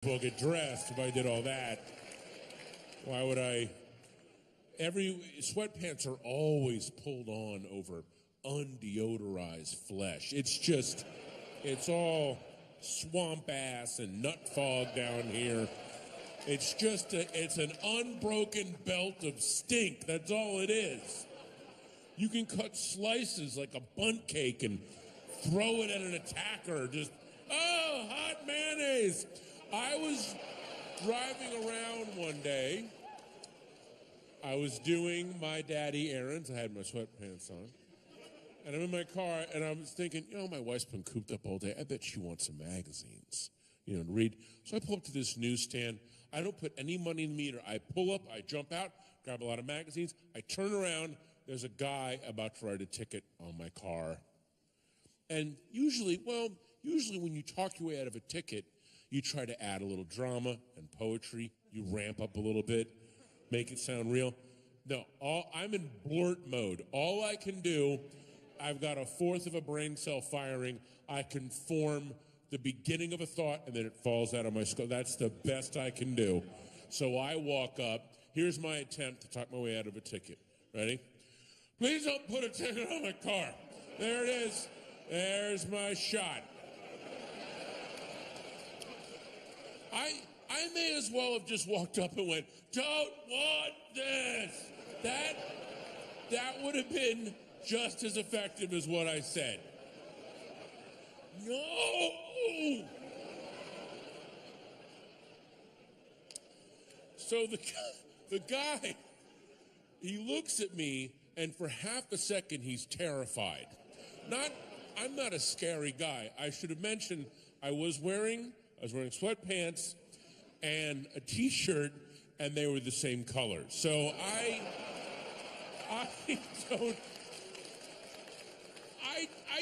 People get dressed if I did all that. Why would I? Sweatpants are always pulled on over undeodorized flesh. It's all swamp ass and nut fog down here. It's an unbroken belt of stink. That's all it is. You can cut slices like a bundt cake and throw it at an attacker. Hot mayonnaise. I was driving around one day. I was doing my daddy errands. I had my sweatpants on. And I'm in my car, and I was thinking, my wife's been cooped up all day. I bet she wants some magazines, to read. So I pull up to this newsstand. I don't put any money in the meter. I pull up, I jump out, grab a lot of magazines. I turn around. There's a guy about to write a ticket on my car. And usually when you talk your way out of a ticket, you try to add a little drama and poetry. You ramp up a little bit, make it sound real. No, I'm in blurt mode. All I can do, I've got a fourth of a brain cell firing. I can form the beginning of a thought, and then it falls out of my skull. That's the best I can do. So I walk up. Here's my attempt to talk my way out of a ticket. Ready? Please don't put a ticket on my car. There it is. There's my shot. I may as well have just walked up and went, "Don't want this." That would have been just as effective as what I said. No! So the guy, he looks at me, and for half a second he's terrified. I'm not a scary guy. I should have mentioned I was wearing sweatpants and a t-shirt, and they were the same color. So I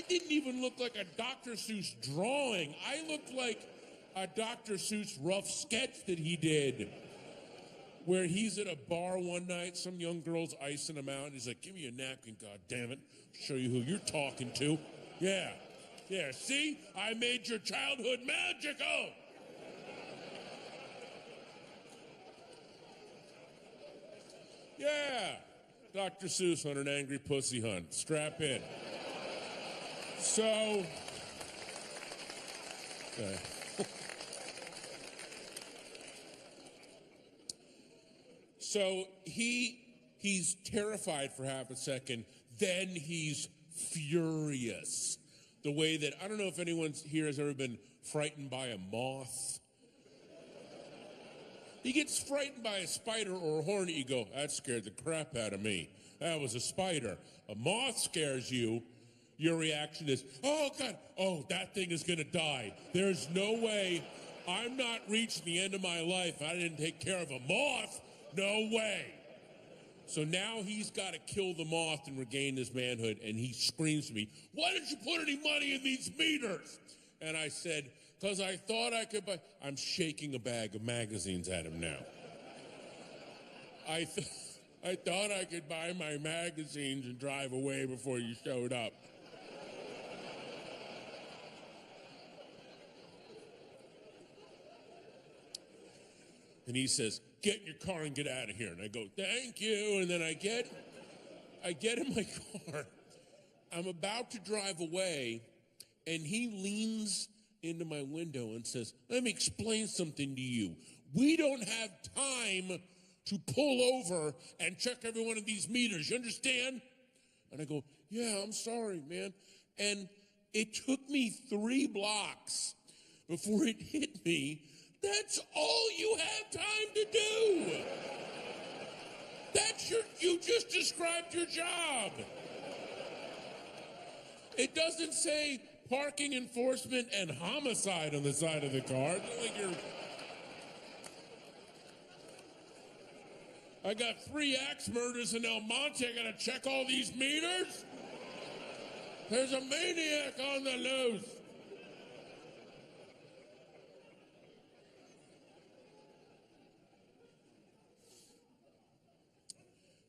didn't even look like a Dr. Seuss drawing. I looked like a Dr. Seuss rough sketch that he did, where he's at a bar one night, some young girl's icing him out, and he's like, "Give me a napkin, goddammit. Show you who you're talking to." Yeah, see? I made your childhood magical. Yeah, Dr. Seuss on an angry pussy hunt. Strap in. So, he's terrified for half a second, then he's furious. The way that, I don't know if anyone here has ever been frightened by a moth. He gets frightened by a spider or a hornet, you go, "That scared the crap out of me. That was a spider." A moth scares you, your reaction is, "Oh God, that thing is gonna die. There's no way. I'm not reaching the end of my life. I didn't take care of a moth. No way." So now he's got to kill the moth and regain his manhood, and he screams to me, "Why didn't you put any money in these meters?" And I said, "Because I thought I could buy..." I'm shaking a bag of magazines at him now. I thought I could buy my magazines and drive away before you showed up. And he says, "Get in your car and get out of here." And I go, "Thank you." And then I get in my car. I'm about to drive away, and he leans into my window and says, "Let me explain something to you. We don't have time to pull over and check every one of these meters. You understand?" And I go, "Yeah, I'm sorry, man." And it took me 3 blocks before it hit me. That's all you have time to do. You just described your job. It doesn't say parking enforcement and homicide on the side of the car. It's not like I got 3 axe murders in El Monte. I gotta check all these meters? There's a maniac on the loose.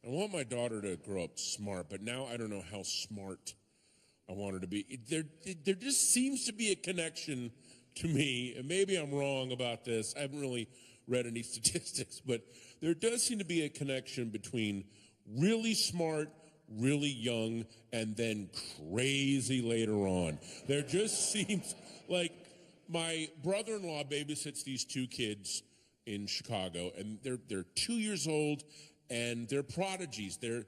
I want my daughter to grow up smart, but now I don't know how smart I want her to be. There just seems to be a connection to me, and maybe I'm wrong about this, I haven't really read any statistics, but there does seem to be a connection between really smart, really young, and then crazy later on. There just seems like my brother-in-law babysits these two kids in Chicago, and they're 2 years old, and they're prodigies. Their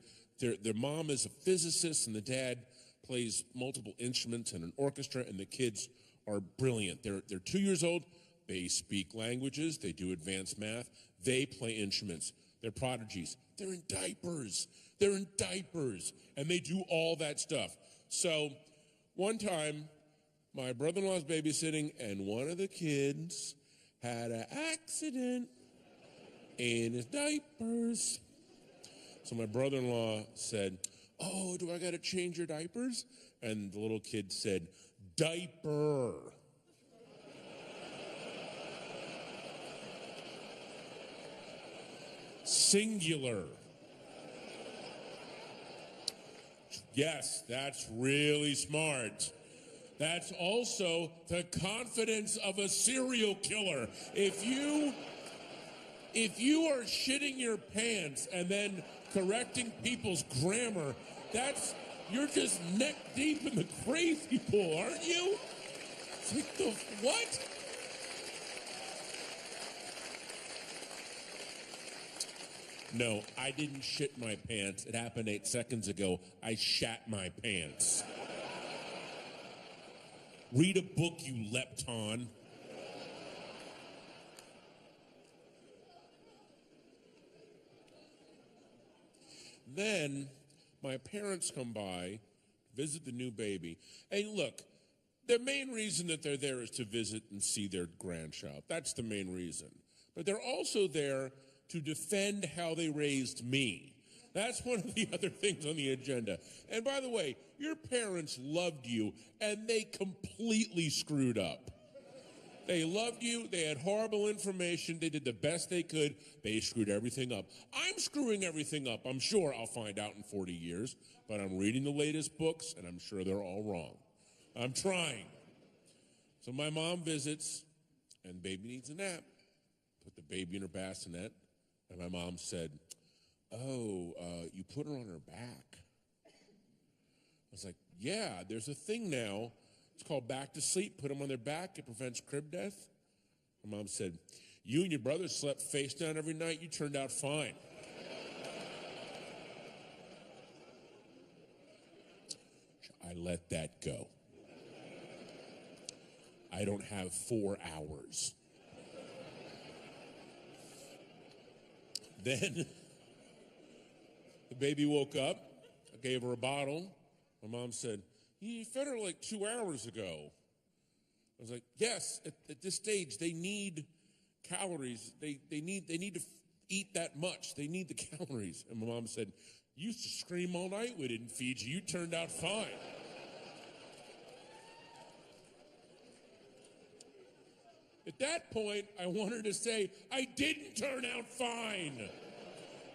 mom is a physicist, and the dad plays multiple instruments and an orchestra, and the kids are brilliant. They're 2 years old. They speak languages. They do advanced math. They play instruments. They're prodigies. They're in diapers. They're in diapers, and they do all that stuff. So one time, my brother-in-law's babysitting, and one of the kids had an accident in his diapers. So my brother-in-law said, "Oh, do I got to change your diapers?" And the little kid said, "Diaper." Singular. Yes, that's really smart. That's also the confidence of a serial killer. If you are shitting your pants and then correcting people's grammar, you're just neck deep in the crazy pool, aren't you? It's like what? No, I didn't shit my pants. It happened 8 seconds ago. I shat my pants. Read a book, you lepton. Then my parents come by, visit the new baby. And look, the main reason that they're there is to visit and see their grandchild. That's the main reason. But they're also there to defend how they raised me. That's one of the other things on the agenda. And by the way, your parents loved you, and they completely screwed up. They loved you. They had horrible information. They did the best they could. They screwed everything up. I'm screwing everything up. I'm sure I'll find out in 40 years, but I'm reading the latest books, and I'm sure they're all wrong. I'm trying. So my mom visits, and baby needs a nap. Put the baby in her bassinet, and my mom said, "Oh, you put her on her back." I was like, "Yeah, there's a thing now. It's called back to sleep. Put them on their back. It prevents crib death." My mom said, "You and your brother slept face down every night. You turned out fine." I let that go. I don't have 4 hours. Then the baby woke up. I gave her a bottle. My mom said, "You fed her like 2 hours ago." I was like, "Yes, at this stage, they need calories. They need to eat that much. They need the calories." And my mom said, "You used to scream all night we didn't feed you. You turned out fine." At that point, I wanted to say, I didn't turn out fine.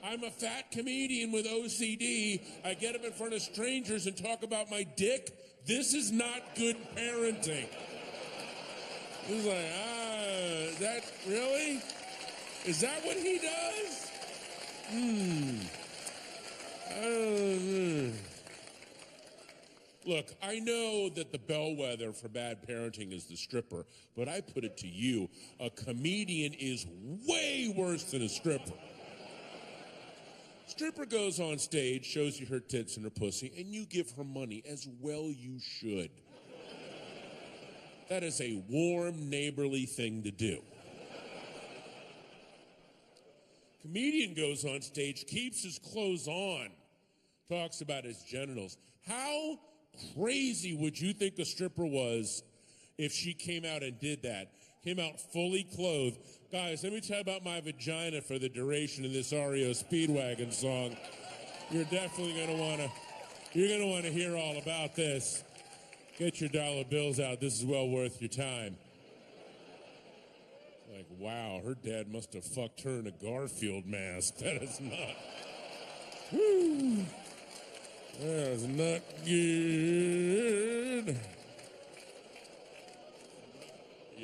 I'm a fat comedian with OCD. I get up in front of strangers and talk about my dick. This is not good parenting. He was like, is that really? Is that what he does? Look, I know that the bellwether for bad parenting is the stripper, but I put it to you, a comedian is way worse than a stripper. Stripper goes on stage, shows you her tits and her pussy, and you give her money, as well you should. That is a warm, neighborly thing to do. Comedian goes on stage, keeps his clothes on, talks about his genitals. How crazy would you think a stripper was if she came out and did that? Came out fully clothed. Guys, let me tell you about my vagina for the duration of this REO Speedwagon song. You're definitely going to want to hear all about this. Get your dollar bills out. This is well worth your time. Like, wow, her dad must have fucked her in a Garfield mask. That is not. Woo. That is not good.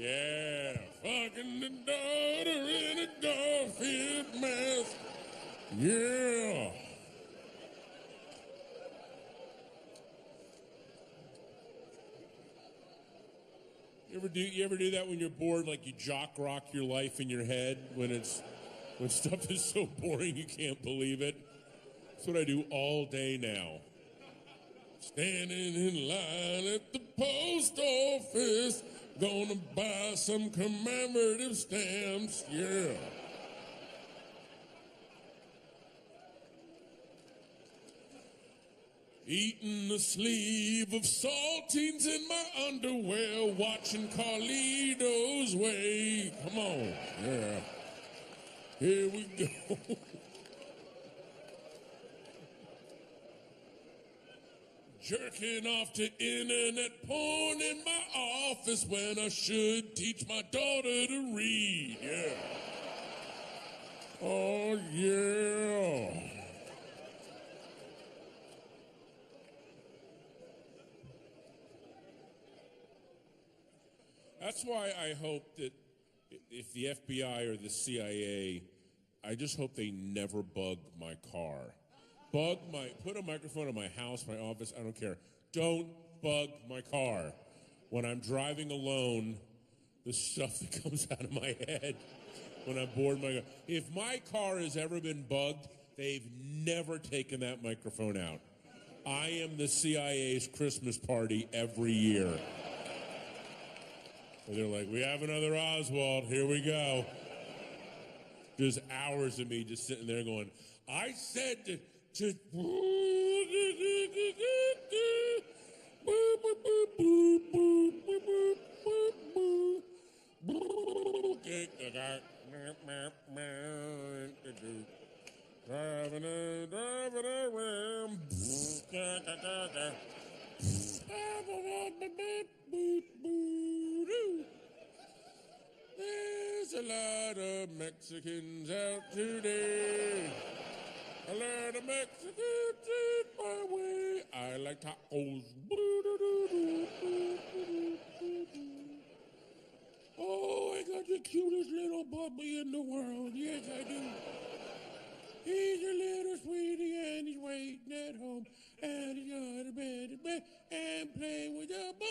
Yeah, fucking the daughter in a Garfield mask. Yeah. You ever do that when you're bored, like you jock rock your life in your head when stuff is so boring you can't believe it? That's what I do all day now. Standing in line at the post office, gonna buy some commemorative stamps, yeah. Eating a sleeve of saltines in my underwear, watching Carlito's Way. Come on, yeah. Here we go. Jerking off to internet porn in my office when I should teach my daughter to read, yeah. Oh, yeah. That's why I hope that if the FBI or the CIA, I just hope they never bug my car. Put a microphone in my house, my office, I don't care. Don't bug my car. When I'm driving alone, the stuff that comes out of my head when I'm bored. If my car has ever been bugged, they've never taken that microphone out. I am the CIA's Christmas party every year. And they're like, we have another Oswalt, here we go. There's hours of me just sitting there going, I said to There's a lot of Mexicans out today. A lot of Mexicans in my way. I like tacos. Oh, I got the cutest little puppy in the world. Yes, I do. He's a little sweetie and he's waiting at home. And he's got a bed and playing with a bone.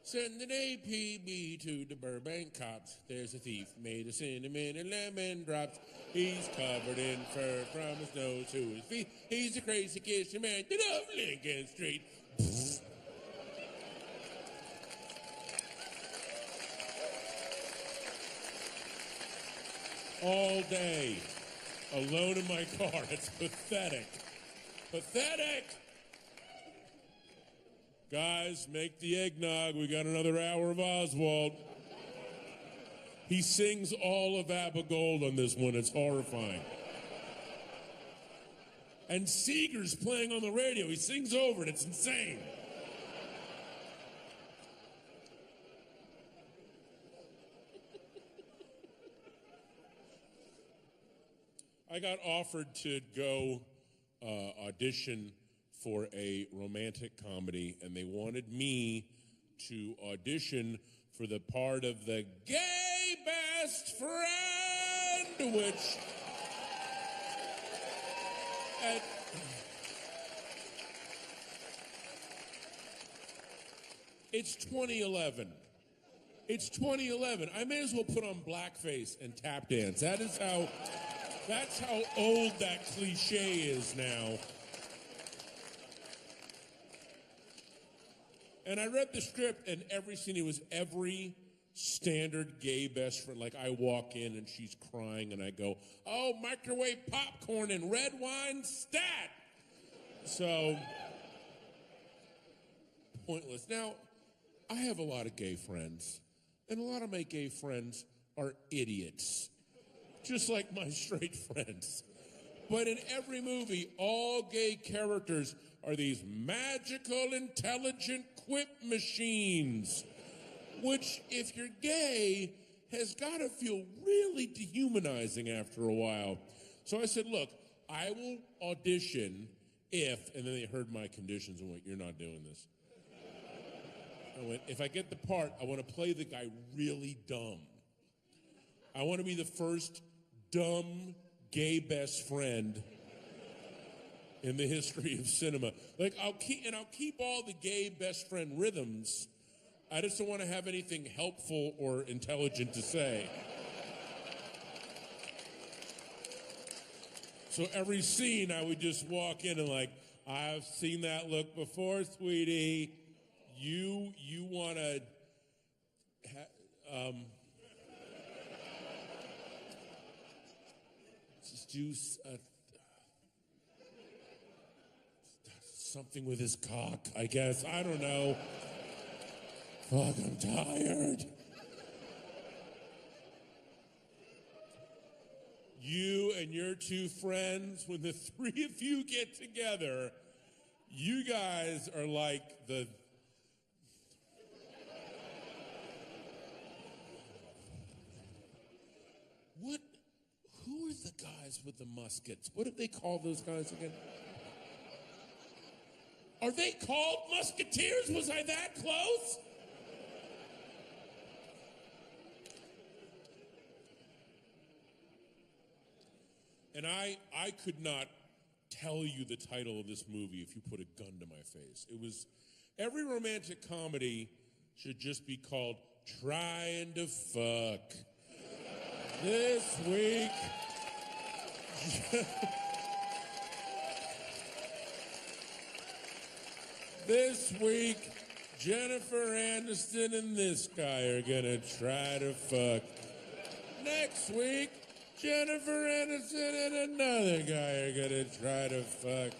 Send an APB to the Burbank cops. There's a thief made of cinnamon and lemon drops. He's covered in fur from his nose to his feet. He's a crazy kissing man to Lincoln Street. All day, alone in my car. It's pathetic. Pathetic! Guys, make the eggnog. We got another hour of Oswalt. He sings all of ABBA Gold on this one. It's horrifying. And Seeger's playing on the radio. He sings over it. It's insane. I got offered to go audition for a romantic comedy, and they wanted me to audition for the part of the gay best friend, which it's 2011. It's 2011. I may as well put on blackface and tap dance. That's how old that cliche is now. And I read the script, and every scene, it was every standard gay best friend. Like, I walk in, and she's crying, and I go, oh, microwave popcorn and red wine, stat! So, pointless. Now, I have a lot of gay friends, and a lot of my gay friends are idiots, just like my straight friends. But in every movie, all gay characters are these magical, intelligent quip machines, which, if you're gay, has got to feel really dehumanizing after a while. So I said, look, I will audition if, and then they heard my conditions and went, you're not doing this. I went, if I get the part, I want to play the guy really dumb. I want to be the first dumb gay best friend in the history of cinema. Like, I'll keep all the gay best friend rhythms. I just don't want to have anything helpful or intelligent to say. So every scene, I would just walk in and like, I've seen that look before, sweetie. You want to, just do something with his cock, I guess. I don't know. Fuck, I'm tired. You and your two friends, when the three of you get together, you guys are like the... Who are the guys with the muskets? What do they call those guys again? Are they called musketeers? Was I that close? And I could not tell you the title of this movie if you put a gun to my face. It was, every romantic comedy should just be called Trying to Fuck. This week, Jennifer Aniston and this guy are gonna try to fuck. Next week, Jennifer Aniston and another guy are gonna try to fuck.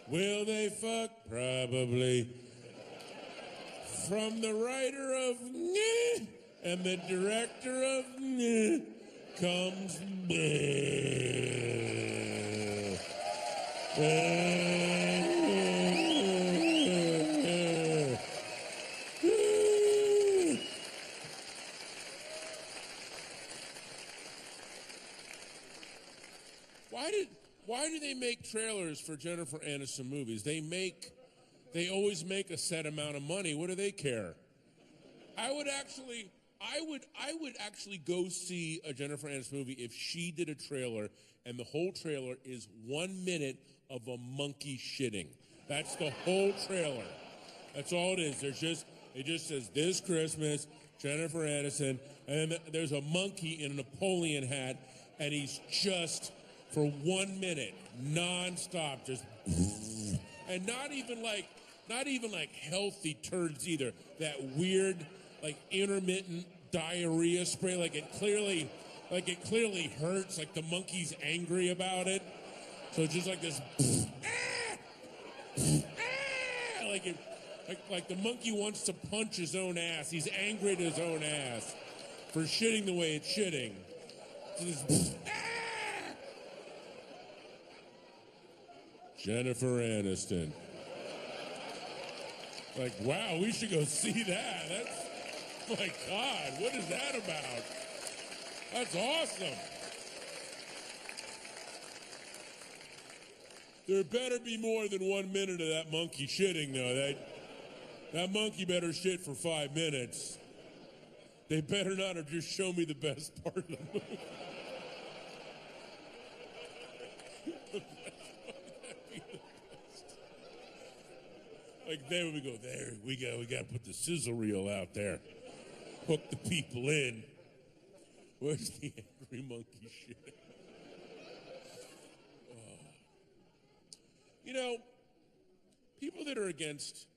Will they fuck? Probably. From the writer of Nyeh and the director of Nyeh comes Why do they make trailers for Jennifer Aniston movies? They always make a set amount of money. What do they care? I would actually go see a Jennifer Aniston movie if she did a trailer and the whole trailer is 1 minute of a monkey shitting. That's the whole trailer. That's all it is. It just says this Christmas, Jennifer Aniston, and then there's a monkey in a Napoleon hat, and he's just for 1 minute, nonstop, just, and not even like healthy turds either. That weird, like intermittent diarrhea spray, like it clearly hurts. Like the monkey's angry about it, so it's just like this, like the monkey wants to punch his own ass. He's angry at his own ass for shitting the way it's shitting. So this, Jennifer Aniston. Like, wow, we should go see that. That's, my God, what is that about? That's awesome. There better be more than 1 minute of that monkey shitting, though. That monkey better shit for 5 minutes. They better not have just shown me the best part of the movie. Like, there we go. There we go. We got to put the sizzle reel out there. Hook the people in. Where's the angry monkey shit? You know, people that are against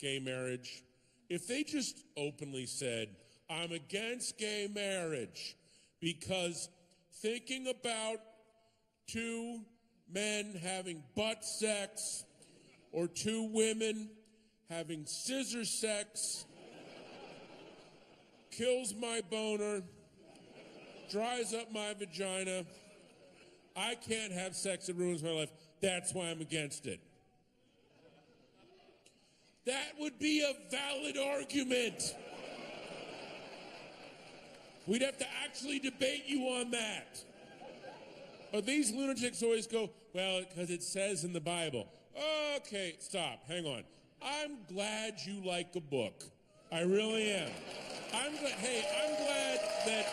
gay marriage, if they just openly said, I'm against gay marriage because thinking about two men having butt sex or two women having scissor sex kills my boner, dries up my vagina, I can't have sex, it ruins my life, that's why I'm against it. That would be a valid argument. We'd have to actually debate you on that. But these lunatics always go, well, because it says in the Bible. Okay, stop, hang on. I'm glad you like a book. I really am. I'm glad. Hey, I'm glad that.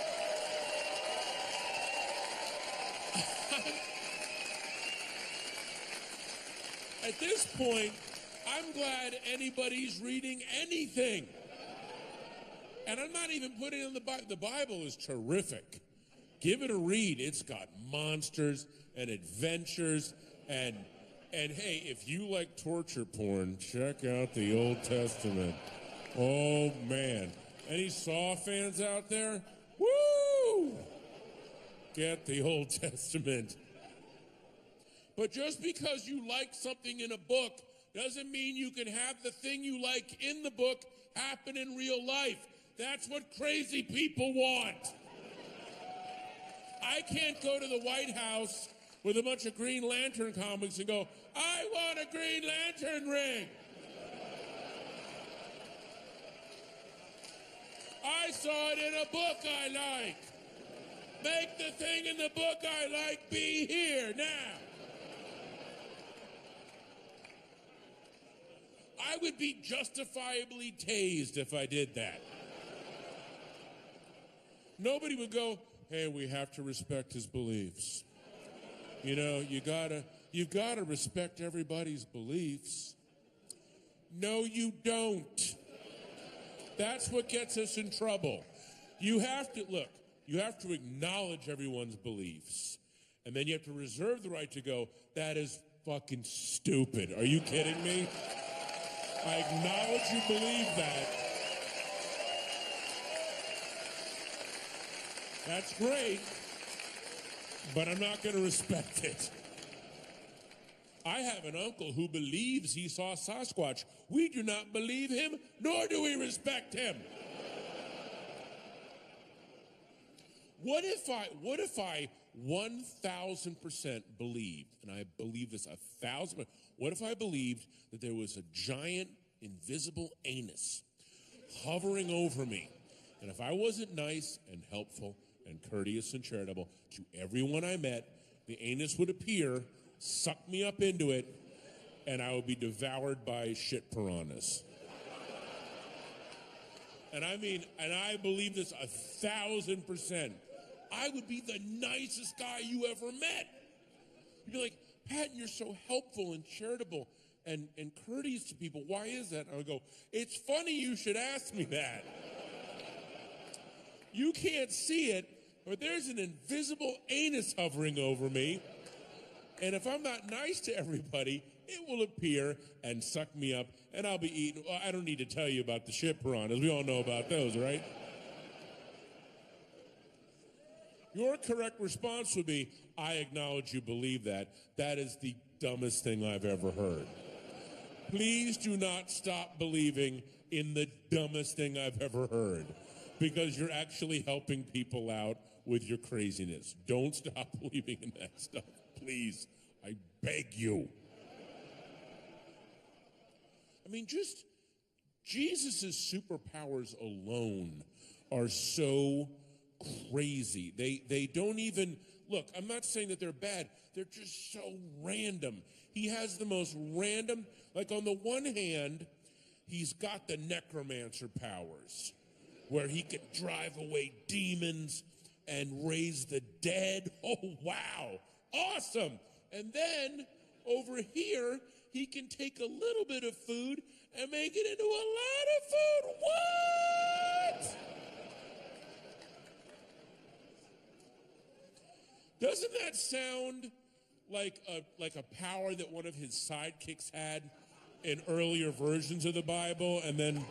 At this point, I'm glad anybody's reading anything. And I'm not even putting in the Bible. The Bible is terrific. Give it a read. It's got monsters and adventures and hey, if you like torture porn, check out the Old Testament. Oh man. Any Saw fans out there? Woo! Get the Old Testament. But just because you like something in a book doesn't mean you can have the thing you like in the book happen in real life. That's what crazy people want. I can't go to the White House with a bunch of Green Lantern comics and go, I want a Green Lantern ring. I saw it in a book I like. Make the thing in the book I like be here now. I would be justifiably tased if I did that. Nobody would go, hey, we have to respect his beliefs. You know, you've gotta respect everybody's beliefs. No, you don't. That's what gets us in trouble. You have to acknowledge everyone's beliefs. And then you have to reserve the right to go, that is fucking stupid. Are you kidding me? I acknowledge you believe that. That's great, but I'm not going to respect it. I have an uncle who believes he saw Sasquatch. We do not believe him, nor do we respect him. What if I 1,000% believed, and I believe this 1,000%, what if I believed that there was a giant invisible anus hovering over me, and if I wasn't nice and helpful and courteous and charitable to everyone I met, the anus would appear, suck me up into it, and I would be devoured by shit piranhas. And I believe this 1,000%. I would be the nicest guy you ever met. You'd be like, Patton, you're so helpful and charitable and courteous to people. Why is that? And I would go, it's funny you should ask me that. You can't see it, but there's an invisible anus hovering over me. And if I'm not nice to everybody, it will appear and suck me up, and I'll be eaten. Well, I don't need to tell you about the shit piranhas. We all know about those, right? Your correct response would be, I acknowledge you believe that. That is the dumbest thing I've ever heard. Please do not stop believing in the dumbest thing I've ever heard, because you're actually helping people out with your craziness. Don't stop believing in that stuff. Please, I beg you. I mean, just Jesus' superpowers alone are so crazy. They don't even, look, I'm not saying that they're bad. They're just so random. He has the most random, like on the one hand, he's got the necromancer powers, where he can drive away demons and raise the dead. Oh, wow. Awesome. And then over here, he can take a little bit of food and make it into a lot of food. What? Doesn't that sound like a power that one of his sidekicks had in earlier versions of the Bible? And then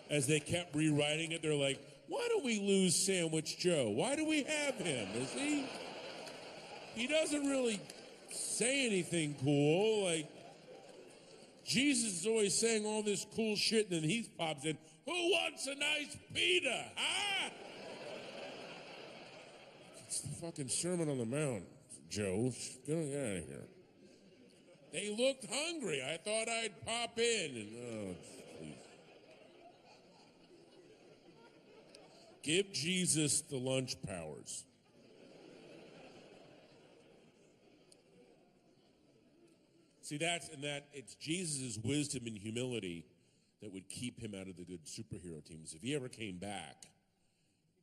as they kept rewriting it, they're like, why don't we lose Sandwich Joe? Why do we have him? He doesn't really say anything cool. Like, Jesus is always saying all this cool shit, and then he pops in, who wants a nice pita? Huh? It's the fucking Sermon on the Mount, Joe. Get out of here. They looked hungry. I thought I'd pop in. And, please. Give Jesus the lunch powers. See, it's Jesus' wisdom and humility that would keep him out of the good superhero teams. If he ever came back,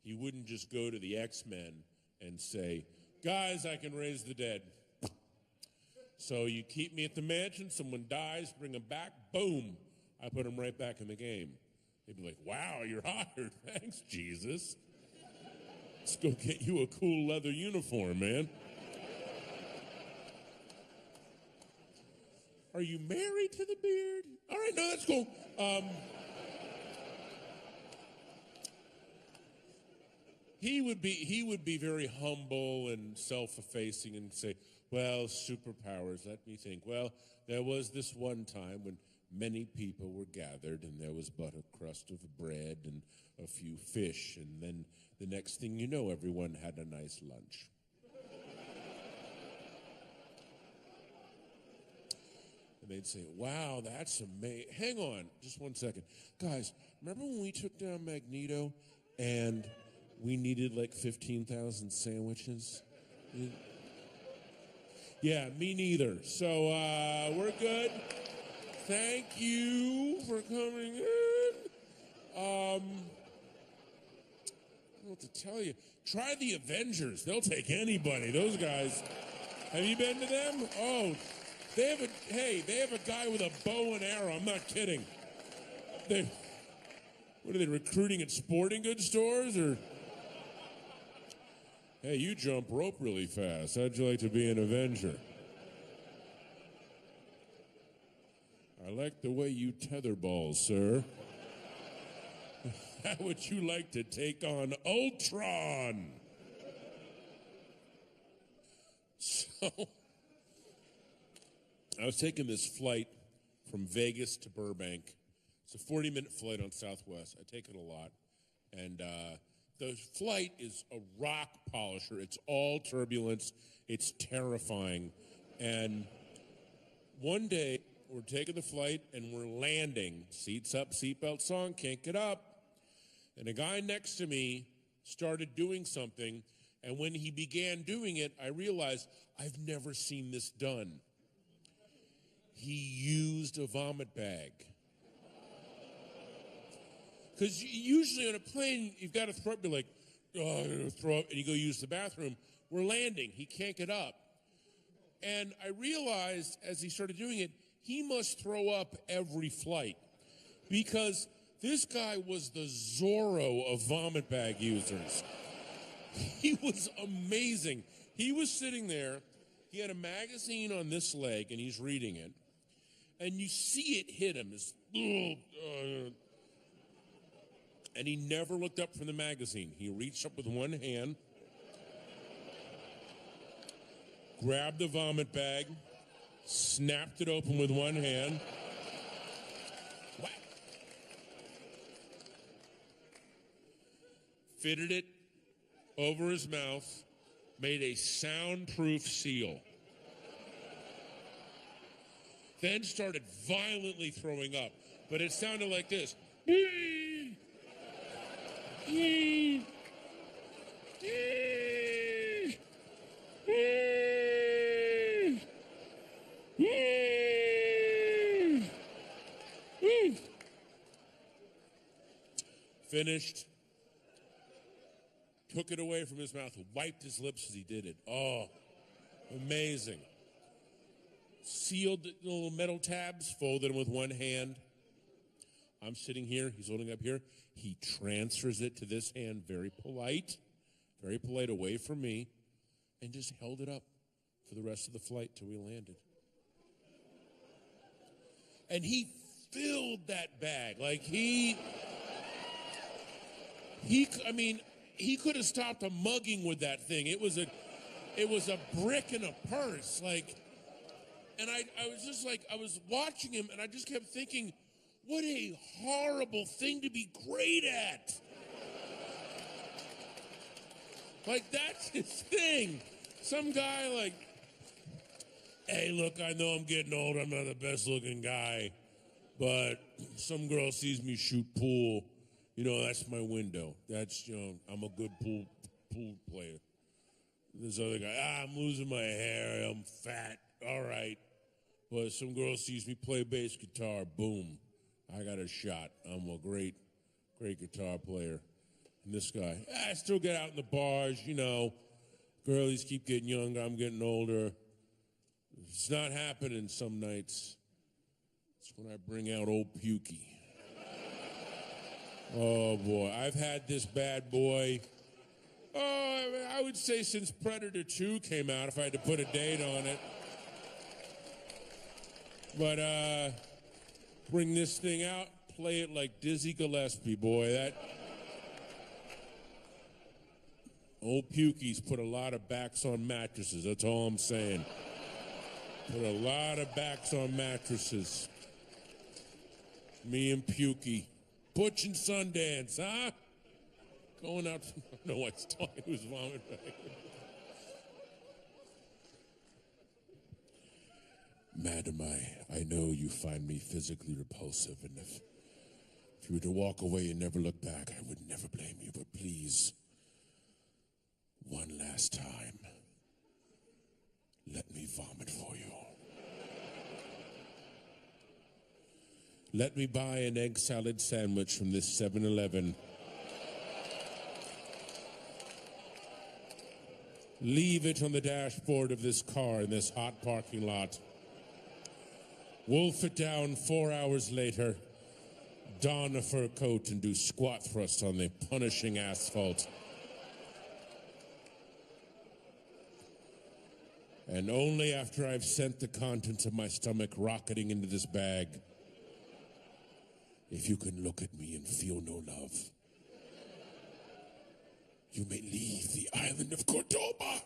he wouldn't just go to the X-Men and say, guys, I can raise the dead. So you keep me at the mansion, someone dies, bring him back, boom, I put him right back in the game. They'd be like, wow, you're hired. Thanks, Jesus. Let's go get you a cool leather uniform, man. Are you married to the beard? All right, no, that's cool. He would be very humble and self-effacing and say, well, superpowers, let me think. Well, there was this one time when many people were gathered and there was but a crust of bread and a few fish, and then the next thing you know, everyone had a nice lunch. And they'd say, wow, that's amazing. Hang on, just 1 second. Guys, remember when we took down Magneto and we needed like 15,000 sandwiches? Yeah, me neither. So we're good. Thank you for coming in. I don't know what to tell you. Try the Avengers. They'll take anybody. Those guys. Have you been to them? Oh, they have a guy with a bow and arrow. I'm not kidding. What are they recruiting at sporting goods stores or? Hey, you jump rope really fast. How'd you like to be an Avenger? I like the way you tether balls, sir. How would you like to take on Ultron? So, I was taking this flight from Vegas to Burbank. It's a 40-minute flight on Southwest. I take it a lot. And the flight is a rock polisher. It's all turbulence. It's terrifying. And one day, we're taking the flight and we're landing. Seats up, seatbelts on, can't get up. And a guy next to me started doing something. And when he began doing it, I realized I've never seen this done. He used a vomit bag. Because usually on a plane, you've got to throw up. You're like, oh, I'm going to throw up. And you go use the bathroom. We're landing. He can't get up. And I realized as he started doing it, he must throw up every flight. Because this guy was the Zorro of vomit bag users. He was amazing. He was sitting there. He had a magazine on this leg, and he's reading it. And you see it hit him. And he never looked up from the magazine. He reached up with one hand, grabbed the vomit bag, snapped it open with one hand, whack, fitted it over his mouth, made a soundproof seal, then started violently throwing up. But it sounded like this. Finished, took it away from his mouth, wiped his lips as he did it. Oh, amazing. Sealed the little metal tabs, folded them with one hand. I'm sitting here, he's holding up here. He transfers it to this hand, very polite away from me, and just held it up for the rest of the flight till we landed. And he filled that bag. Like he could have stopped a mugging with that thing. It was a brick in a purse. And I was just like, I was watching him, and I just kept thinking, what a horrible thing to be great at. Like, that's his thing. Some guy like, hey, look, I know I'm getting old. I'm not the best looking guy, but some girl sees me shoot pool. You know, that's my window. That's, I'm a good pool player. This other guy, I'm losing my hair. I'm fat. All right. But some girl sees me play bass guitar. Boom. I got a shot. I'm a great guitar player. And this guy, I still get out in the bars, you know. Girlies keep getting younger, I'm getting older. It's not happening some nights. It's when I bring out old Pukey. Oh, boy. I've had this bad boy, I would say since Predator 2 came out, if I had to put a date on it. But, bring this thing out, play it like Dizzy Gillespie, boy. That old Pukey's put a lot of backs on mattresses. That's all I'm saying. Put a lot of backs on mattresses. Me and Pukey. Butch and Sundance, huh? Going out. I don't know what's talking. Who's vomiting? Madam, I know you find me physically repulsive, and if you were to walk away and never look back, I would never blame you. But please, one last time, let me vomit for you. Let me buy an egg salad sandwich from this 7-Eleven. Leave it on the dashboard of this car in this hot parking lot. Wolf it down 4 hours later, don a fur coat and do squat thrusts on the punishing asphalt. And only after I've sent the contents of my stomach rocketing into this bag, if you can look at me and feel no love, you may leave the island of Cordoba.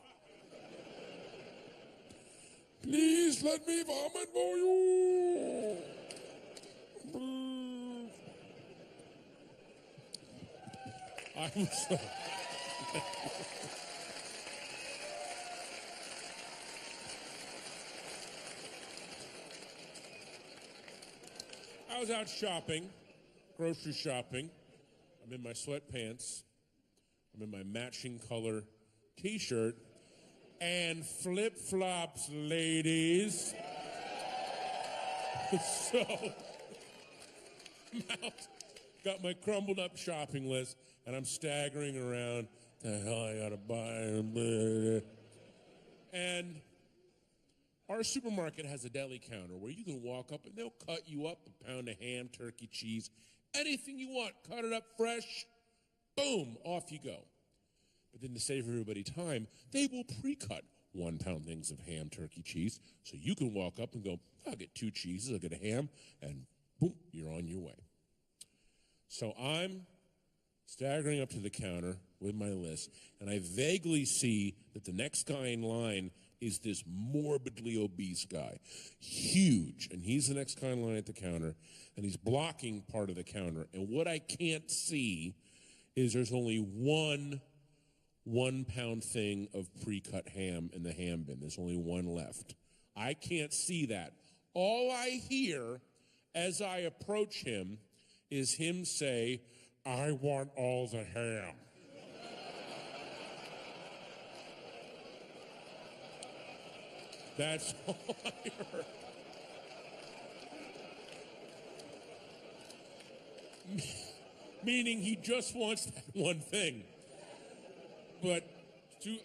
Please let me vomit for you. I'm sorry. I was out shopping, grocery shopping. I'm in my sweatpants. I'm in my matching color t-shirt and flip-flops, ladies. So, I'm out, got my crumbled up shopping list, and I'm staggering around. The hell I gotta buy? And our supermarket has a deli counter where you can walk up and they'll cut you up a pound of ham, turkey, cheese, anything you want. Cut it up fresh. Boom, off you go. But then to save everybody time, they will pre-cut 1 pound things of ham, turkey, cheese. So you can walk up and go, I'll get 2 cheeses, I'll get a ham, and boom, you're on your way. So I'm staggering up to the counter with my list, and I vaguely see that the next guy in line is this morbidly obese guy. Huge. And he's the next guy in line at the counter, and he's blocking part of the counter. And what I can't see is there's only one 1 pound thing of pre-cut ham in the ham bin. There's only one left. I can't see that. All I hear as I approach him is him say, I want all the ham. That's all I heard. Meaning he just wants that one thing. But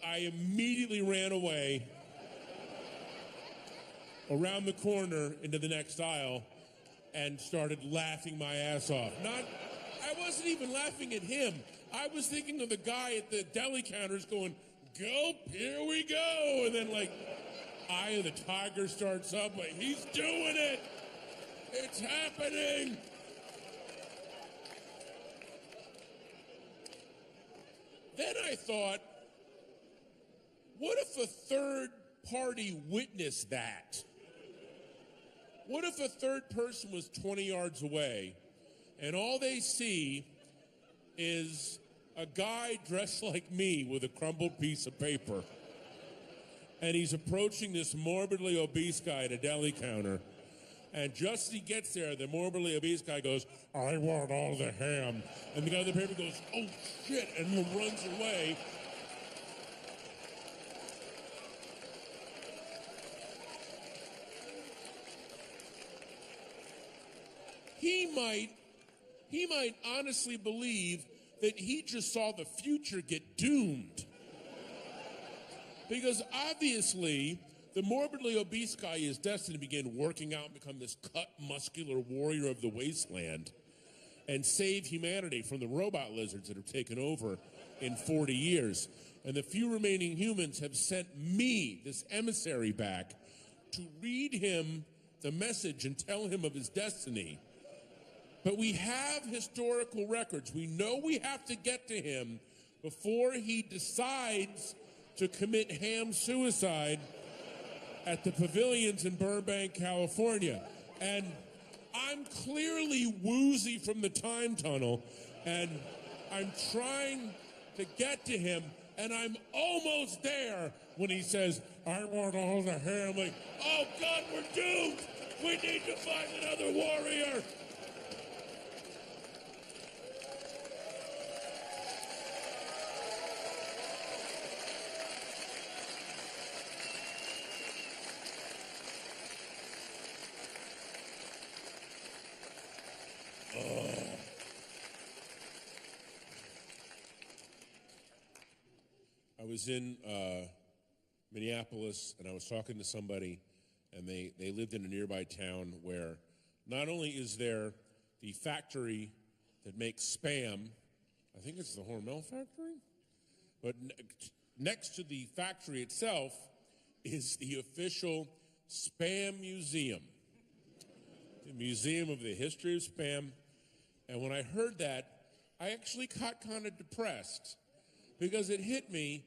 I immediately ran away around the corner into the next aisle and started laughing my ass off. I wasn't even laughing at him. I was thinking of the guy at the deli counters going, go, here we go. And then like, Eye of the Tiger starts up, like, he's doing it. It's happening. Then I thought, what if a third party witnessed that? What if a third person was 20 yards away and all they see is a guy dressed like me with a crumpled piece of paper, and he's approaching this morbidly obese guy at a deli counter, and just as he gets there, the morbidly obese guy goes, I want all the ham. And the guy with the paper goes, oh, shit, and runs away. he might honestly believe that he just saw the future get doomed. Because obviously, the morbidly obese guy is destined to begin working out and become this cut, muscular warrior of the wasteland and save humanity from the robot lizards that have taken over in 40 years. And the few remaining humans have sent me, this emissary, back to read him the message and tell him of his destiny. But we have historical records. We know we have to get to him before he decides to commit ham suicide at the pavilions in Burbank, California. And I'm clearly woozy from the time tunnel, and I'm trying to get to him, and I'm almost there when he says, I want all the ham. I'm like, oh God, we're doomed. We need to find another warrior. I was in Minneapolis, and I was talking to somebody, and they lived in a nearby town where not only is there the factory that makes Spam, I think it's the Hormel factory, but next to the factory itself is the official Spam Museum, the Museum of the History of Spam. And when I heard that, I actually got kind of depressed because it hit me.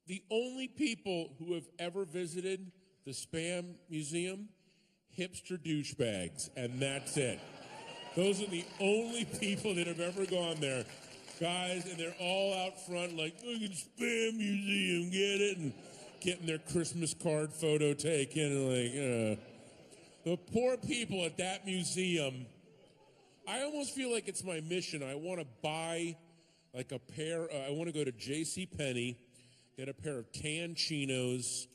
The only people who have ever visited the Spam Museum, hipster douchebags, and that's it. Those are the only people that have ever gone there. Guys, and they're all out front like, look at Spam Museum, get it? And getting their Christmas card photo taken. And the poor people at that museum, I almost feel like it's my mission. I want to buy like a pair, I want to go to JCPenney, get a pair of tan chinos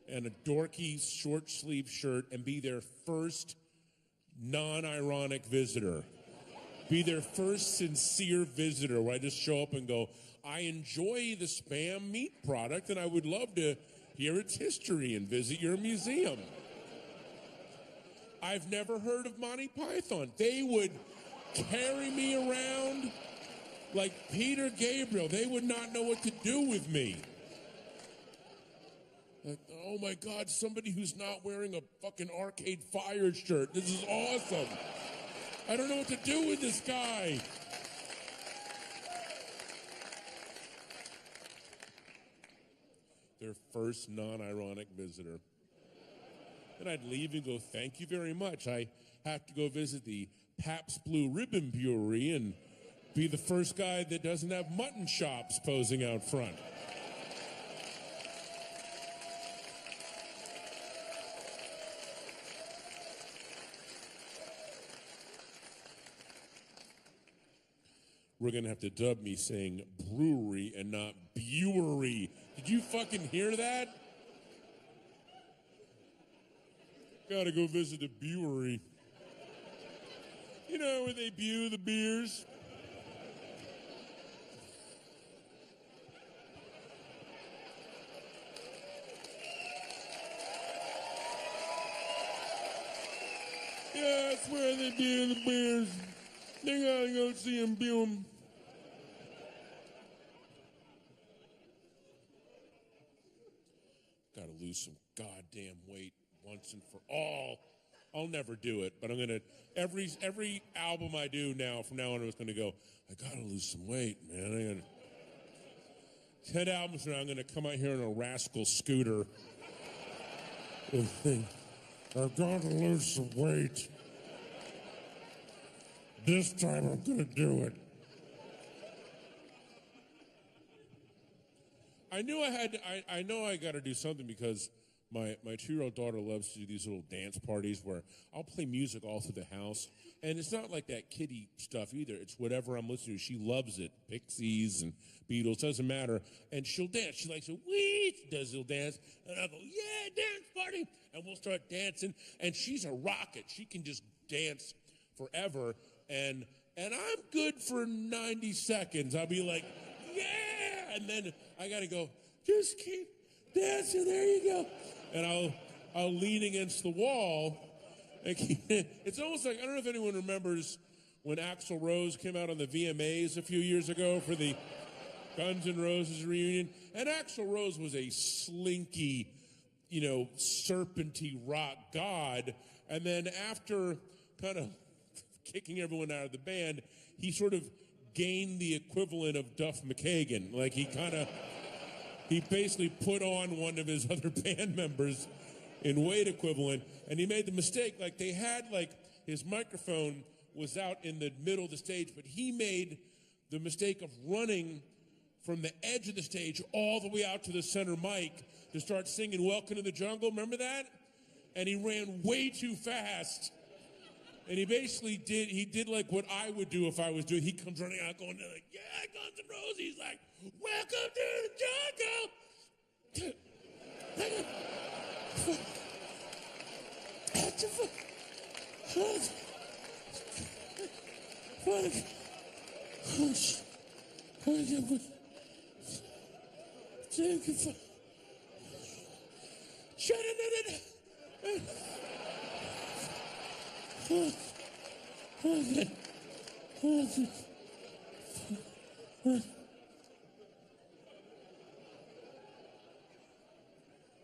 and a dorky short sleeve shirt and be their first non-ironic visitor. Be their first sincere visitor where I just show up and go, I enjoy the Spam meat product and I would love to hear its history and visit your museum. I've never heard of Monty Python. They would carry me around like Peter Gabriel. They would not know what to do with me. Like, oh my God, somebody who's not wearing a fucking Arcade Fire shirt. This is awesome. I don't know what to do with this guy. Their first non-ironic visitor. And I'd leave and go, thank you very much. I have to go visit the Pabst Blue Ribbon Brewery and be the first guy that doesn't have mutton chops posing out front. We're going to have to dub me saying brewery and not brewery. Did you fucking hear that? Gotta go visit the brewery. You know where they brew the beers? Yeah, that's where they brew the beers. They gotta go see them brew them. Gotta lose some goddamn weight once and for all. I'll never do it, but I'm gonna every album I do now from now on, I'm just gonna go, I gotta lose some weight, man. 10 albums from now, I'm gonna come out here on a rascal scooter. I've got to lose some weight. This time I'm gonna do it. I know I got to do something because my 2-year-old daughter loves to do these little dance parties where I'll play music all through the house. And it's not like that kiddie stuff either. It's whatever I'm listening to. She loves it. Pixies and Beatles, doesn't matter. And she'll dance. She likes it. She does a little dance. And I'll go, yeah, dance party. And we'll start dancing. And she's a rocket. She can just dance forever, and I'm good for 90 seconds. I'll be like, yeah, and then I gotta go, just keep dancing, there you go. And I'll lean against the wall. And it's almost like, I don't know if anyone remembers when Axl Rose came out on the VMAs a few years ago for the Guns N' Roses reunion. And Axl Rose was a slinky, serpenty rock god. And then after kind of kicking everyone out of the band, he sort of gained the equivalent of Duff McKagan. Like he basically put on one of his other band members in weight equivalent, and he made the mistake, like they had, his microphone was out in the middle of the stage, but he made the mistake of running from the edge of the stage all the way out to the center mic to start singing Welcome to the Jungle. Remember that? And he ran way too fast. And he basically did like what I would do if I was doing. He comes running out going, like, yeah, Guns N' Roses. He's like, welcome to the jungle.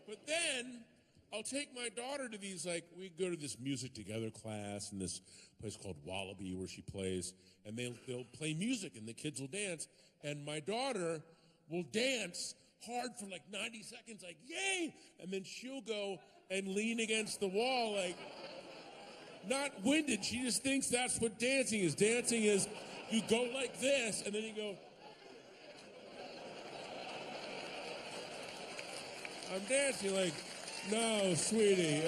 But then I'll take my daughter to these, we go to this music together class in this place called Wallaby where she plays, and they'll play music and the kids will dance, and my daughter will dance hard for 90 seconds, yay, and then she'll go and lean against the wall, not winded. She just thinks that's what dancing is. Dancing is you go like this, and then you go, I'm dancing no, sweetie,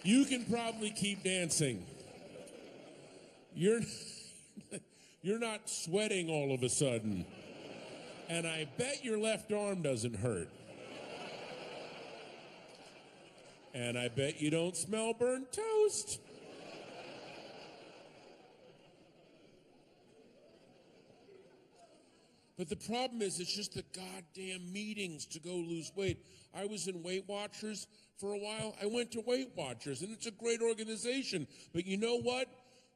you can probably keep dancing. You're not sweating all of a sudden. And I bet your left arm doesn't hurt. And I bet you don't smell burnt toast. But the problem is, it's just the goddamn meetings to go lose weight. I was in Weight Watchers for a while. I went to Weight Watchers, and it's a great organization. But you know what?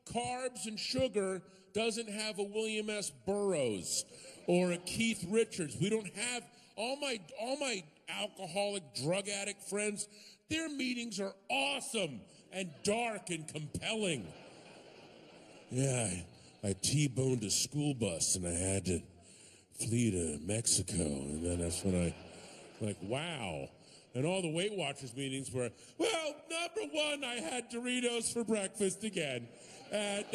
Carbs and sugar doesn't have a William S. Burroughs or a Keith Richards. We don't have all my alcoholic, drug addict friends. Their meetings are awesome and dark and compelling. Yeah, I T-boned a school bus, and I had to flee to Mexico, and then that's when wow. And all the Weight Watchers meetings were, well, number one, I had Doritos for breakfast again, and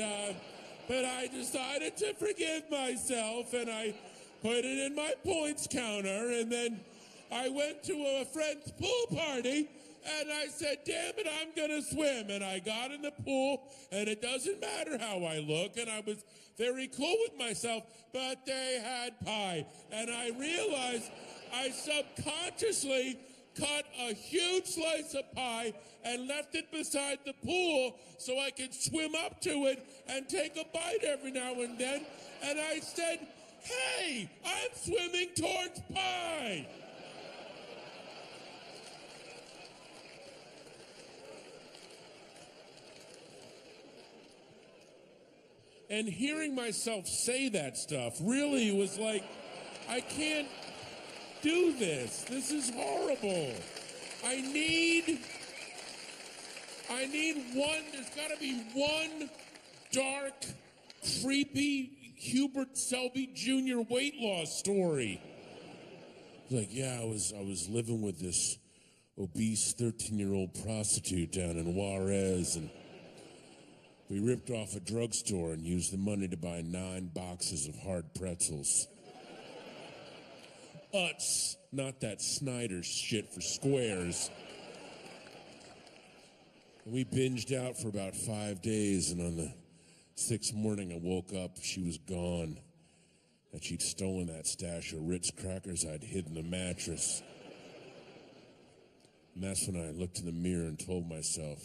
but I decided to forgive myself, and I put it in my points counter, and then I went to a friend's pool party, and I said, damn it, I'm going to swim. And I got in the pool, and it doesn't matter how I look. And I was very cool with myself, but they had pie. And I realized I subconsciously cut a huge slice of pie and left it beside the pool so I could swim up to it and take a bite every now and then. And I said, hey, I'm swimming towards pie. And hearing myself say that stuff really was like, I can't do this. This is horrible. I need one, there's got to be one dark, creepy Hubert Selby Jr. weight loss story. Like, yeah, I was living with this obese 13-year-old prostitute down in Juarez, and we ripped off a drugstore and used the money to buy 9 boxes of hard pretzels. Utz, not that Snyder shit for squares. And we binged out for about 5 days, and on the 6th morning I woke up, she was gone. And she'd stolen that stash of Ritz crackers I'd hid in the mattress. And that's when I looked in the mirror and told myself,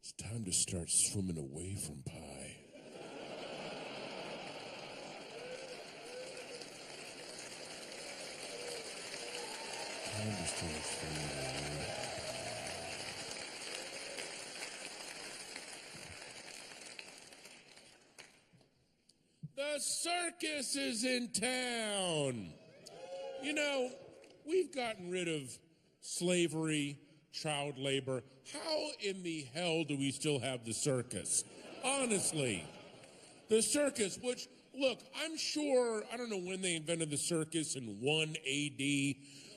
it's time to start swimming away from pie. Time to start swimming away. The circus is in town. You know, we've gotten rid of slavery, child labor. How in the hell do we still have the circus? Honestly. The circus, which, look, I'm sure, I don't know when they invented the circus, in 1 AD.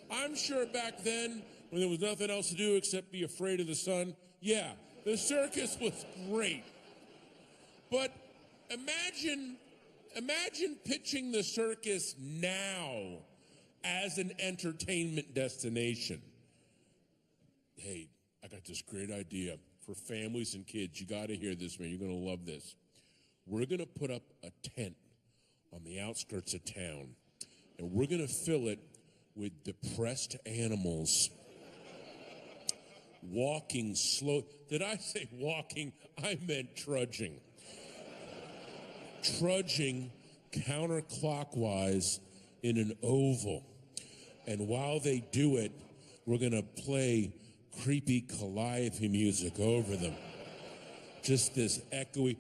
I'm sure back then, when there was nothing else to do except be afraid of the sun, yeah, the circus was great. But imagine pitching the circus now as an entertainment destination. Hey, I got this great idea for families and kids. You got to hear this, man. You're going to love this. We're going to put up a tent on the outskirts of town, and we're going to fill it with depressed animals walking slow. Did I say walking? I meant trudging. Trudging counterclockwise in an oval. And while they do it, we're going to play creepy calliope music over them. Just this echoey.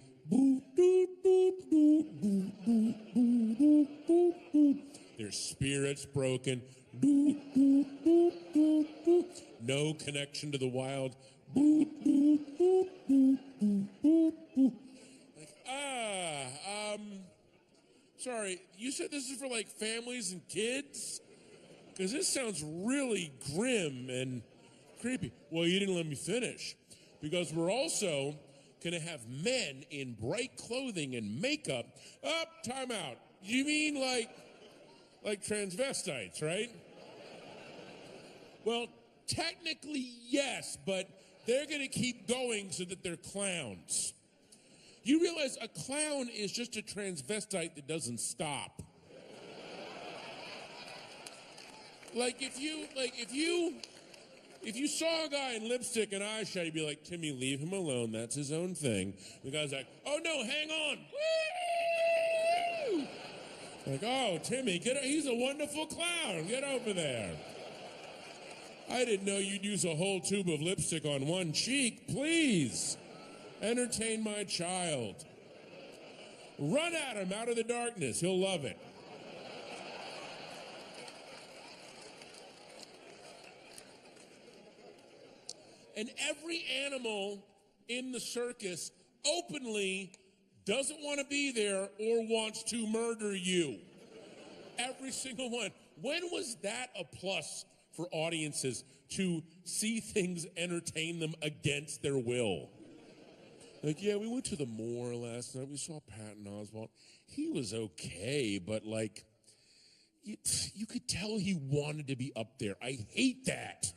Their spirits broken. No connection to the wild. Sorry, you said this is for like families and kids? Because this sounds really grim and creepy. Well, you didn't let me finish. Because we're also going to have men in bright clothing and makeup. Time out. You mean like transvestites, right? Well, technically, yes, but they're going to keep going so that they're clowns. You realize a clown is just a transvestite that doesn't stop. If you saw a guy in lipstick and eyeshadow, you'd be like, Timmy, leave him alone. That's his own thing. The guy's like, oh no, hang on. Woo! Like, oh, Timmy, he's a wonderful clown. Get over there. I didn't know you'd use a whole tube of lipstick on one cheek. Please, entertain my child. Run at him out of the darkness. He'll love it. And every animal in the circus openly doesn't want to be there or wants to murder you. Every single one. When was that a plus for audiences to see things entertain them against their will? Like, yeah, we went to the Moor last night. We saw Patton Oswalt. He was okay, but you could tell he wanted to be up there. I hate that.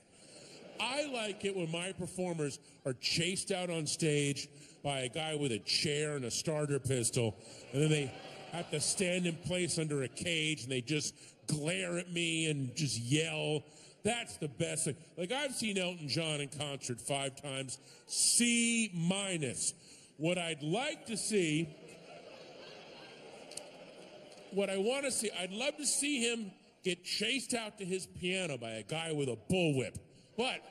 I like it when my performers are chased out on stage by a guy with a chair and a starter pistol, and then they have to stand in place under a cage, and they just glare at me and just yell. That's the best thing. Like, I've seen Elton John in concert 5 times, C-. What I'd like to see, what I want to see, I'd love to see him get chased out to his piano by a guy with a bullwhip. But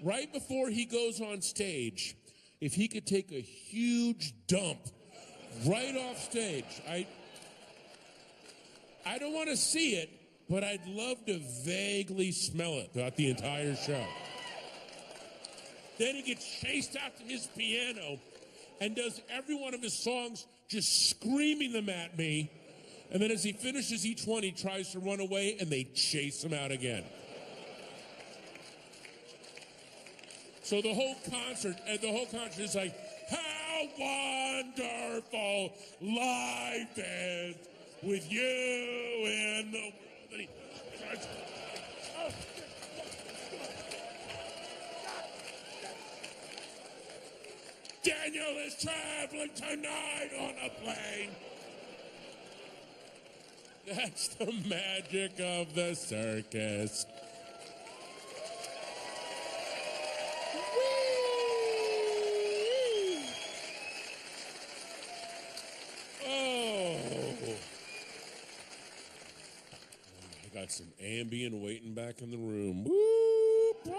right before he goes on stage, if he could take a huge dump right off stage, I don't want to see it, but I'd love to vaguely smell it throughout the entire show. Then he gets chased out to his piano and does every one of his songs just screaming them at me. And then as he finishes each one, he tries to run away and they chase him out again. So the whole concert is like, how wonderful life is with you in the world. Daniel is traveling tonight on a plane. That's the magic of the circus. Oh. I got some Ambien waiting back in the room. Woo, party!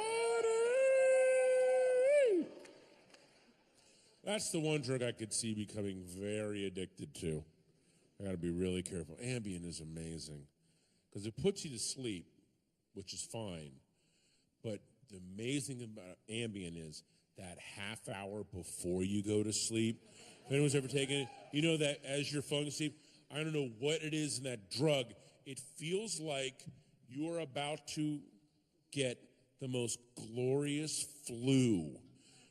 That's the one drug I could see becoming very addicted to. I got to be really careful. Ambien is amazing because it puts you to sleep, which is fine. But the amazing thing about Ambien is that half hour before you go to sleep. If anyone's ever taken it, you know that as you're falling asleep, I don't know what it is in that drug. It feels like you're about to get the most glorious flu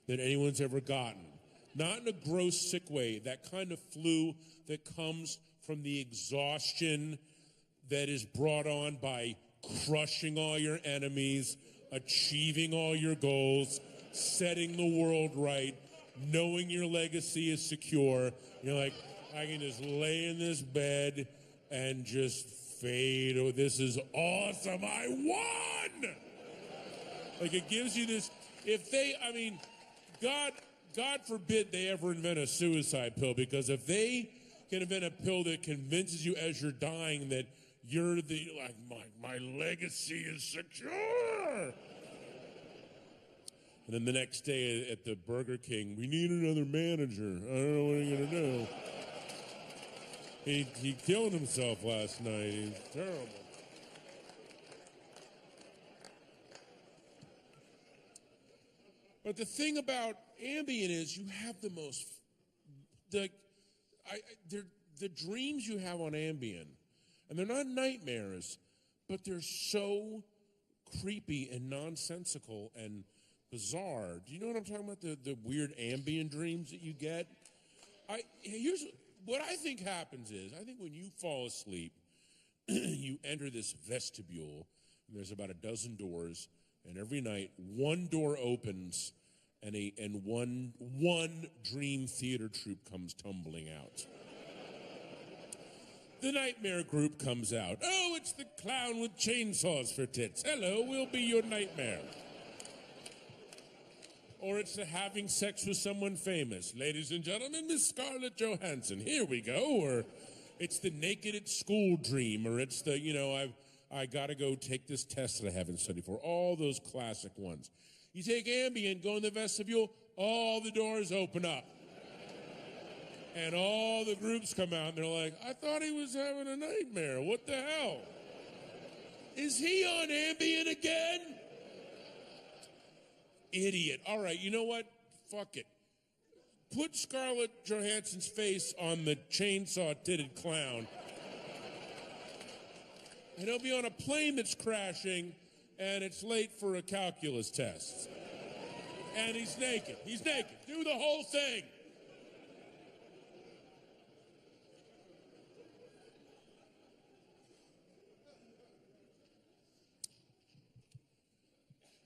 that anyone's ever gotten. Not in a gross, sick way. That kind of flu that comes from the exhaustion that is brought on by crushing all your enemies, achieving all your goals, setting the world right, knowing your legacy is secure. You're like, I can just lay in this bed and just fade. Oh, this is awesome. I won! Like, it gives you this, God forbid they ever invent a suicide pill, because if they can invent a pill that convinces you as you're dying that you're my legacy is secure. And then the next day at the Burger King, we need another manager. I don't know what I'm going to do. He killed himself last night. He's terrible. But the thing about Ambien is you have the most, the dreams you have on Ambien, and they're not nightmares, but they're so creepy and nonsensical and bizarre. Do you know what I'm talking about? The weird Ambien dreams that you get? Here's what I think happens is, I think when you fall asleep, you enter this vestibule, and there's about a dozen doors, and every night one door opens and one dream theater troupe comes tumbling out. The nightmare group comes out. Oh, it's the clown with chainsaws for tits. Hello, we'll be your nightmare. Or it's the having sex with someone famous. Ladies and gentlemen, Miss Scarlett Johansson. Here we go. Or it's the naked at school dream. Or it's the, I got to go take this test that I haven't studied for. All those classic ones. You take Ambien, go in the vestibule, all the doors open up. And all the groups come out, and they're like, I thought he was having a nightmare. What the hell? Is he on Ambien again? Idiot. All right, you know what? Fuck it. Put Scarlett Johansson's face on the chainsaw-titted clown. And he'll be on a plane that's crashing, and it's late for a calculus test. And he's naked. He's naked. Do the whole thing.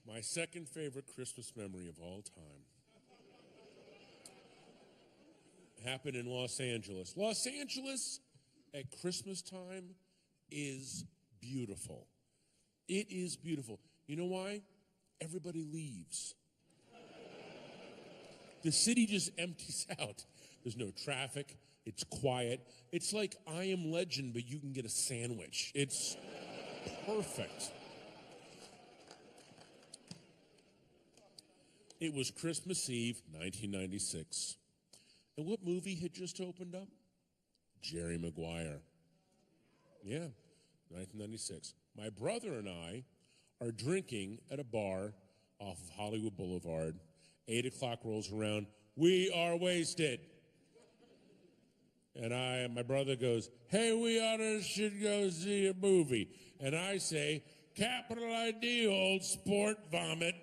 My second favorite Christmas memory of all time happened in Los Angeles. Los Angeles at Christmas time is beautiful. It is beautiful. You know why? Everybody leaves. The city just empties out. There's no traffic. It's quiet. It's like I Am Legend, but you can get a sandwich. It's perfect. It was Christmas Eve, 1996. And what movie had just opened up? Jerry Maguire. Yeah, 1996. My brother and I are drinking at a bar off of Hollywood Boulevard. 8 o'clock rolls around. We are wasted. And my brother goes, hey, we should go see a movie. And I say, capital ID, old sport, vomit.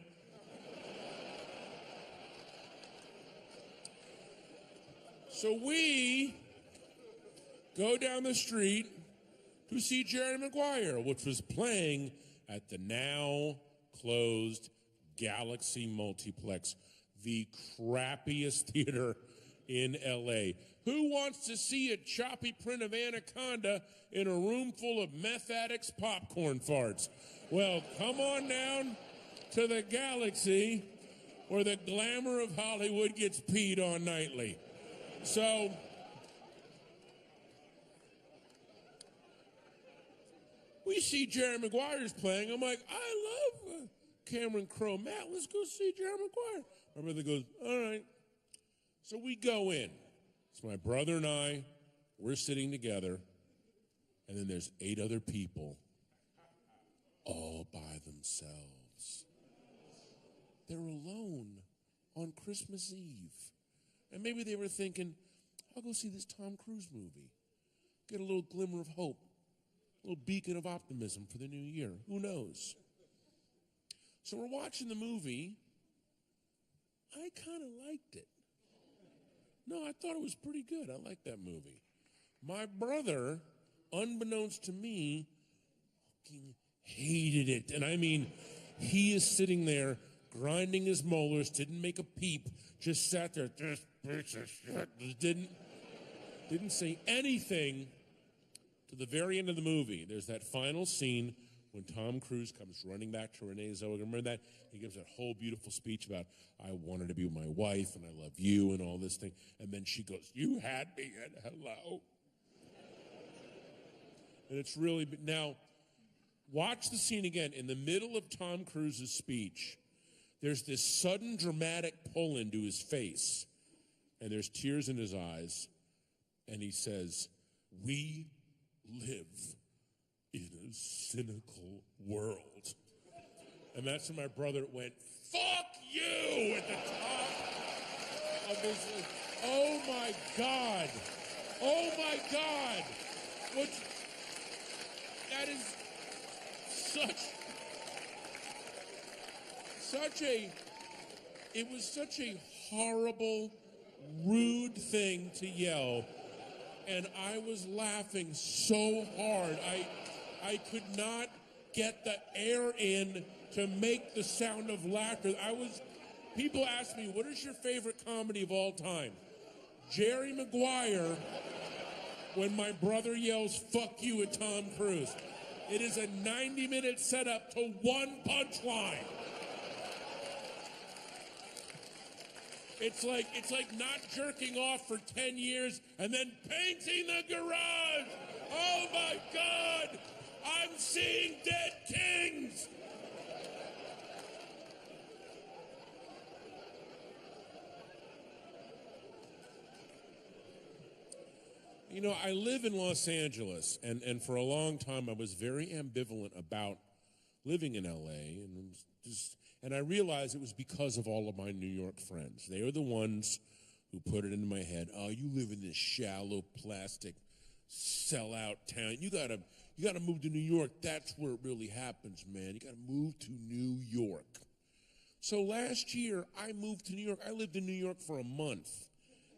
So we go down the street to see Jerry Maguire, which was playing at the now closed Galaxy Multiplex, the crappiest theater in L.A. Who wants to see a choppy print of Anaconda in a room full of meth addicts' popcorn farts? Well, come on down to the Galaxy, where the glamour of Hollywood gets peed on nightly. So we see Jerry Maguire's playing. I'm like, I love Cameron Crowe. Matt, let's go see Jerry Maguire. My brother goes, all right. So we go in. It's my brother and I. We're sitting together. And then there's 8 other people all by themselves. They're alone on Christmas Eve. And maybe they were thinking, I'll go see this Tom Cruise movie. Get a little glimmer of hope, a little beacon of optimism for the new year. Who knows? So we're watching the movie. I kind of liked it. No, I thought it was pretty good. I liked that movie. My brother, unbeknownst to me, fucking hated it. And I mean, he is sitting there grinding his molars, didn't make a peep, just sat there, this piece of shit, didn't say anything to the very end of the movie. There's that final scene when Tom Cruise comes running back to Renee Zellweger. Remember that? He gives that whole beautiful speech about, I wanted to be with my wife, and I love you, and all this thing. And then she goes, you had me at hello. And it's really, now, watch the scene again. In the middle of Tom Cruise's speech, there's this sudden dramatic pull into his face, and there's tears in his eyes, and he says, we live in a cynical world. And that's when my brother went, fuck you, at the top of his, oh my God. Oh my God. That is it was such a horrible, rude thing to yell. And I was laughing so hard. I could not get the air in to make the sound of laughter. People ask me, what is your favorite comedy of all time? Jerry Maguire, when my brother yells, fuck you at Tom Cruise. It is a 90-minute setup to one punchline. It's like not jerking off for 10 years and then painting the garage. Oh my God, I'm seeing dead kings. You know, I live in Los Angeles, and for a long time I was very ambivalent about living in L.A., and I realized it was because of all of my New York friends. They are the ones who put it into my head, oh, you live in this shallow, plastic, sellout town. You gotta move to New York. That's where it really happens, man. You gotta move to New York. So last year, I moved to New York. I lived in New York for a month.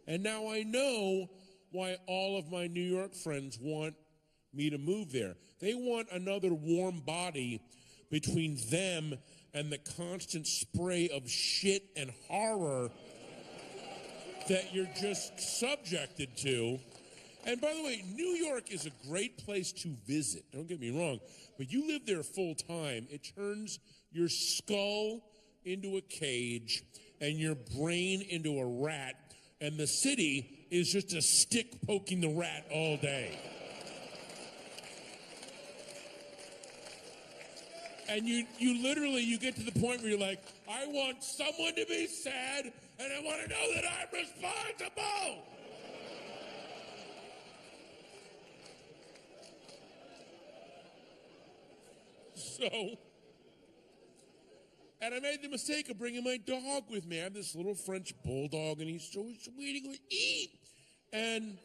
And now I know why all of my New York friends want me to move there. They want another warm body between them and the constant spray of shit and horror that you're just subjected to. And by the way, New York is a great place to visit. Don't get me wrong. But you live there full time, it turns your skull into a cage and your brain into a rat. And the city is just a stick poking the rat all day. And you literally get to the point where you're like, I want someone to be sad, and I want to know that I'm responsible. So, and I made the mistake of bringing my dog with me. I have this little French bulldog, and he's so sweet. He goes, eat. And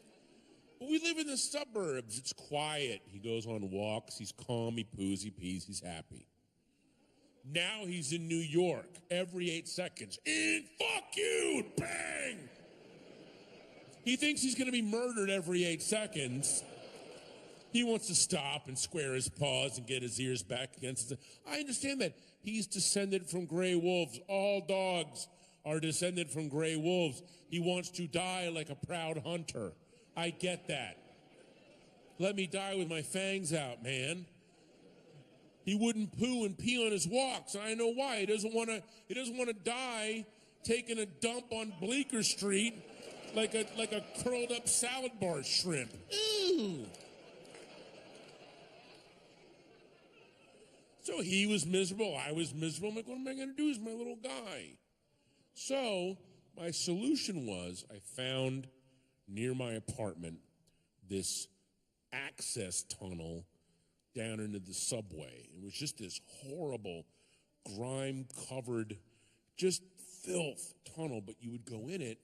we live in the suburbs. It's quiet. He goes on walks. He's calm. He poos. He pees. He's happy. Now he's in New York every 8 seconds. And fuck you! Bang! He thinks he's going to be murdered every 8 seconds. He wants to stop and square his paws and get his ears back against his... I understand that. He's descended from gray wolves. All dogs are descended from gray wolves. He wants to die like a proud hunter. I get that. Let me die with my fangs out, man. He wouldn't poo and pee on his walks. I know why. He doesn't want to die taking a dump on Bleecker Street like a curled up salad bar shrimp. Ew. So he was miserable. I was miserable. I'm like, what am I going to do? He's my little guy. So my solution was I found near my apartment this access tunnel down into the subway. It was just this horrible, grime-covered, just filth tunnel, but you would go in it,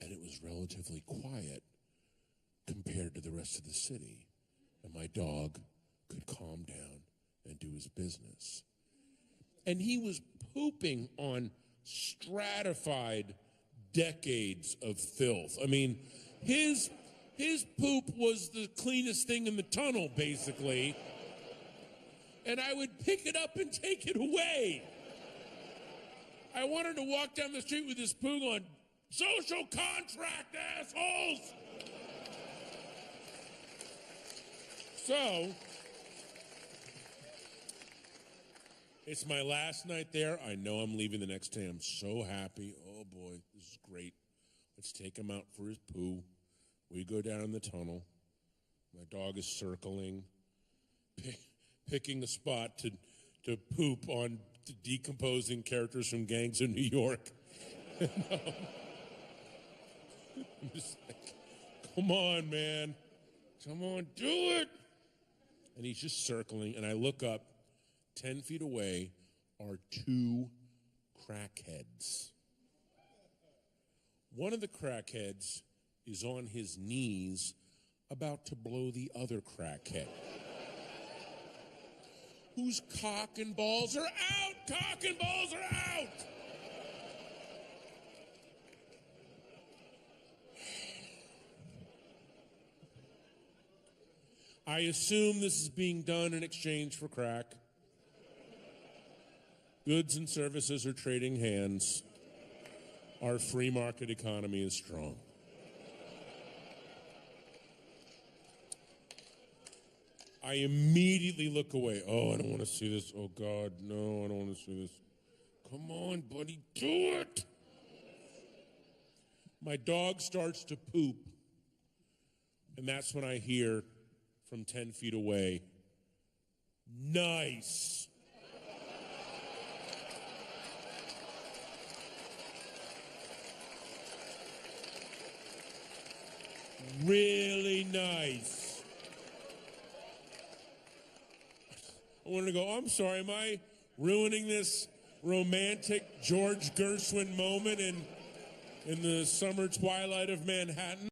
and it was relatively quiet compared to the rest of the city. And my dog could calm down and do his business. And he was pooping on stratified decades of filth. I mean, his poop was the cleanest thing in the tunnel, basically. And I would pick it up and take it away. I wanted to walk down the street with this poo on social contract, assholes! So, it's my last night there. I know I'm leaving the next day. I'm so happy. Oh, boy, this is great. Let's take him out for his poo. We go down the tunnel. My dog is circling, picking a spot to poop on decomposing characters from Gangs of New York. I'm just like, come on, man. Come on, do it. And he's just circling, and I look up. 10 feet away are two crackheads. One of the crackheads is on his knees about to blow the other crackhead. Whose cock and balls are out? Cock and balls are out! I assume this is being done in exchange for crack. Goods and services are trading hands. Our free market economy is strong. I immediately look away. Oh, I don't want to see this. Oh, God, no, I don't want to see this. Come on, buddy, do it. My dog starts to poop, and that's when I hear from 10 feet away, nice. Really nice. I wanted to go, I'm sorry, am I ruining this romantic George Gershwin moment in the summer twilight of Manhattan?